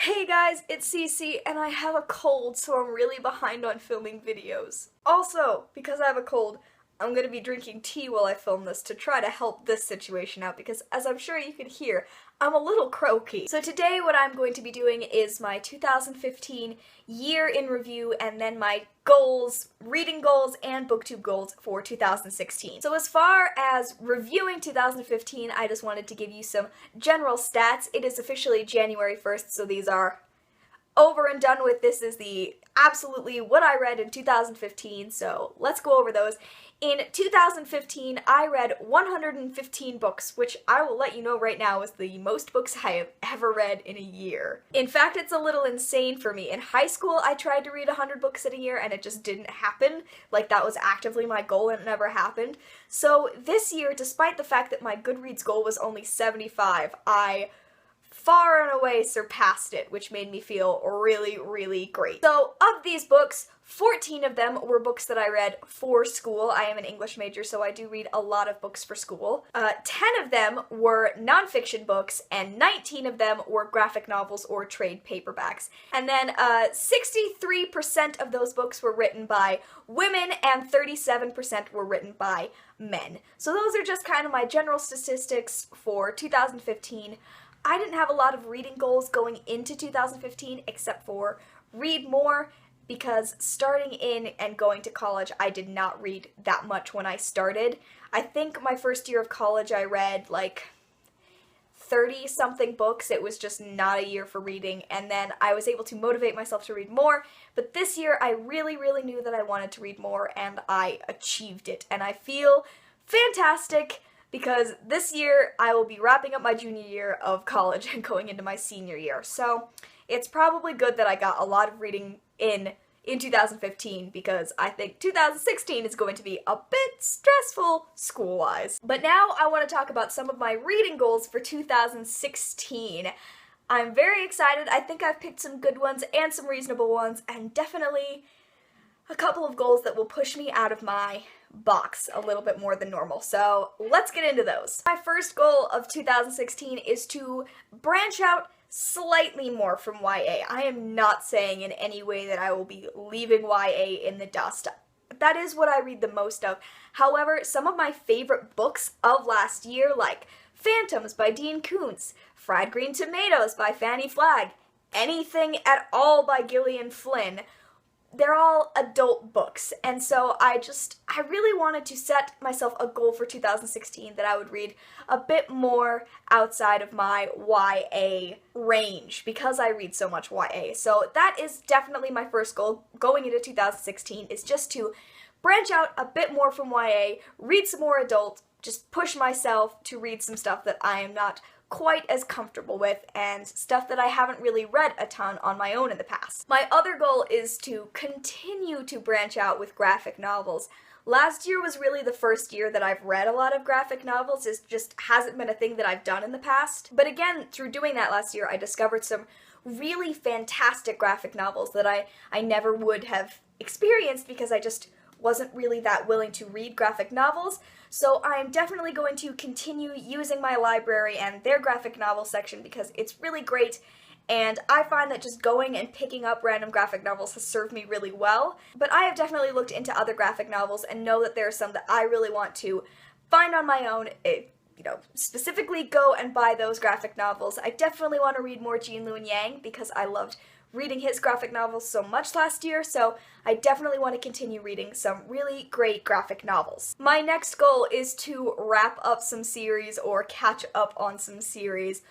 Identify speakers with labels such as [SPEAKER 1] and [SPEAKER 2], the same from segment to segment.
[SPEAKER 1] Hey guys, it's Cece, and I have a cold, so I'm really behind on filming videos. Also, because I have a cold, I'm gonna be drinking tea while I film this to try to help this situation out, because as I'm sure you can hear, I'm a little croaky. So today what I'm going to be doing is my 2015 year in review, and then my goals, reading goals, and booktube goals for 2016. So as far as reviewing 2015, I just wanted to give you some general stats. It is officially January 1st, so these are over and done with. This is the absolutely what I read in 2015, so let's go over those. In 2015, I read 115 books, which I will let you know right now is the most books I have ever read in a year. In fact, it's a little insane for me. In high school, I tried to read 100 books in a year, and it just didn't happen. Like, that was actively my goal, and it never happened. So this year, despite the fact that my Goodreads goal was only 75, I far and away surpassed it, which made me feel really, really great. So, of these books, 14 of them were books that I read for school. I am an English major, so I do read a lot of books for school. 10 of them were nonfiction books, and 19 of them were graphic novels or trade paperbacks. And then 63% of those books were written by women, and 37% were written by men. So those are just kind of my general statistics for 2015. I didn't have a lot of reading goals going into 2015 except for read more, because starting in and going to college, I did not read that much when I started. I think my first year of college I read like 30-something books. It was just not a year for reading, and then I was able to motivate myself to read more, but this year I really, really knew that I wanted to read more, and I achieved it, and I feel fantastic. Because this year, I will be wrapping up my junior year of college and going into my senior year. So, it's probably good that I got a lot of reading in 2015, because I think 2016 is going to be a bit stressful school-wise. But now I want to talk about some of my reading goals for 2016. I'm very excited. I think I've picked some good ones and some reasonable ones, and definitely a couple of goals that will push me out of my box a little bit more than normal. So let's get into those. My first goal of 2016 is to branch out slightly more from YA. I am not saying in any way that I will be leaving YA in the dust. That is what I read the most of. However, some of my favorite books of last year, like Phantoms by Dean Koontz, Fried Green Tomatoes by Fannie Flagg, Anything at All by Gillian Flynn, they're all adult books, and so I really wanted to set myself a goal for 2016 that I would read a bit more outside of my YA range, because I read so much YA. So that is definitely my first goal going into 2016, is just to branch out a bit more from YA, read some more adult, just push myself to read some stuff that I am not quite as comfortable with, and stuff that I haven't really read a ton on my own in the past. My other goal is to continue to branch out with graphic novels. Last year was really the first year that I've read a lot of graphic novels. It just hasn't been a thing that I've done in the past. But again, through doing that last year, I discovered some really fantastic graphic novels that I never would have experienced, because I just wasn't really that willing to read graphic novels. So I'm definitely going to continue using my library and their graphic novel section, because it's really great, and I find that just going and picking up random graphic novels has served me really well. But I have definitely looked into other graphic novels and know that there are some that I really want to find on my own. Specifically go and buy those graphic novels. I definitely want to read more Gene Luen Yang, because I loved reading his graphic novels so much last year, so I definitely want to continue reading some really great graphic novels. My next goal is to wrap up some series or catch up on some series.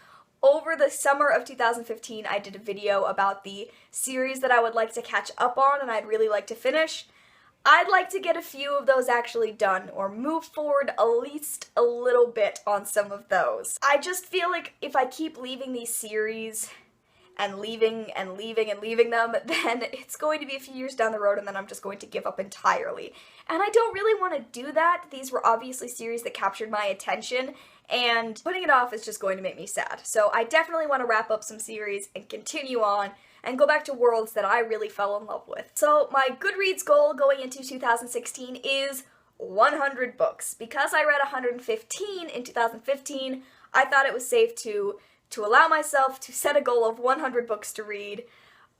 [SPEAKER 1] Over the summer of 2015, I did a video about the series that I would like to catch up on and I'd really like to finish. I'd like to get a few of those actually done, or move forward at least a little bit on some of those. I just feel like if I keep leaving these series and leaving them, then it's going to be a few years down the road, and then I'm just going to give up entirely. And I don't really want to do that. These were obviously series that captured my attention, and putting it off is just going to make me sad. So I definitely want to wrap up some series and continue on and go back to worlds that I really fell in love with. So my Goodreads goal going into 2016 is 100 books. Because I read 115 in 2015, I thought it was safe to to allow myself to set a goal of 100 books to read.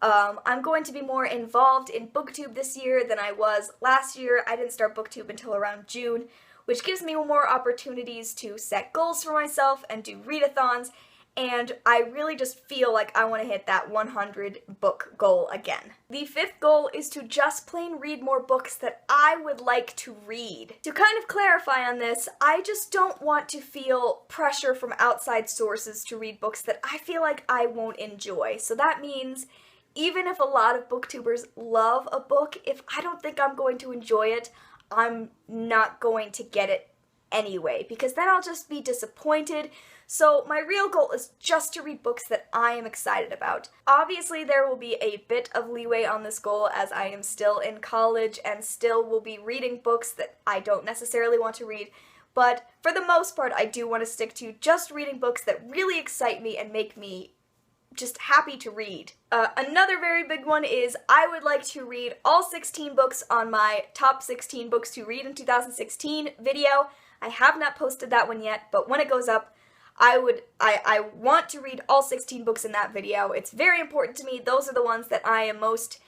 [SPEAKER 1] I'm going to be more involved in Booktube this year than I was last year. I didn't start Booktube until around June, which gives me more opportunities to set goals for myself and do readathons, and I really just feel like I want to hit that 100 book goal again. The fifth goal is to just plain read more books that I would like to read. To kind of clarify on this, I just don't want to feel pressure from outside sources to read books that I feel like I won't enjoy. So that means even if a lot of booktubers love a book, if I don't think I'm going to enjoy it, I'm not going to get it anyway, because then I'll just be disappointed. So my real goal is just to read books that I am excited about. Obviously, there will be a bit of leeway on this goal as I am still in college and still will be reading books that I don't necessarily want to read, but for the most part, I do want to stick to just reading books that really excite me and make me just happy to read. Another very big one is I would like to read all 16 books on my top 16 books to read in 2016 video. I have not posted that one yet, but when it goes up, I want to read all 16 books in that video. It's very important to me. Those are the ones that I most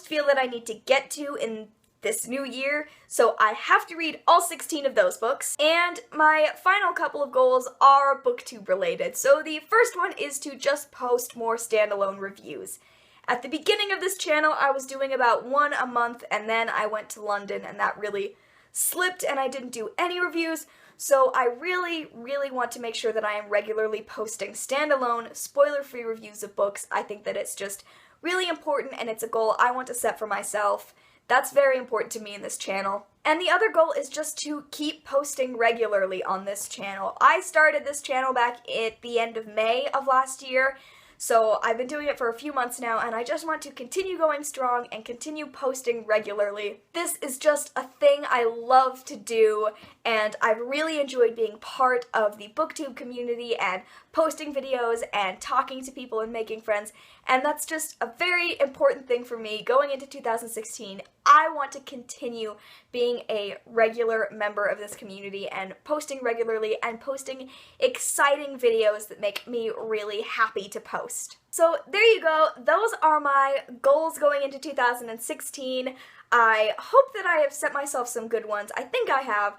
[SPEAKER 1] feel that I need to get to in this new year, so I have to read all 16 of those books. And my final couple of goals are Booktube related. So the first one is to just post more standalone reviews. At the beginning of this channel, I was doing about one a month, and then I went to London and that really slipped and I didn't do any reviews. So I really want to make sure that I am regularly posting standalone, spoiler-free reviews of books. I think that it's just really important and it's a goal I want to set for myself. That's very important to me in this channel. And the other goal is just to keep posting regularly on this channel. I started this channel back at the end of May of last year, so I've been doing it for a few months now, and I just want to continue going strong and continue posting regularly. This is just a thing I love to do, and I've really enjoyed being part of the Booktube community and posting videos and talking to people and making friends, and that's just a very important thing for me going into 2016. I want to continue being a regular member of this community and posting regularly and posting exciting videos that make me really happy to post. So there you go. Those are my goals going into 2016. I hope that I have set myself some good ones. I think I have.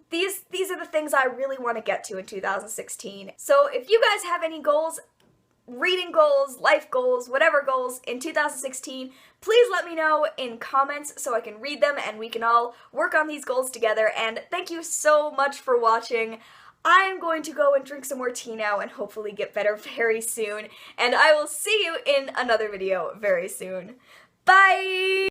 [SPEAKER 1] These are the things I really want to get to in 2016. So if you guys have any goals, reading goals, life goals, whatever goals in 2016, please let me know in comments so I can read them and we can all work on these goals together. And thank you so much for watching. I am going to go and drink some more tea now and hopefully get better very soon. And I will see you in another video very soon. Bye!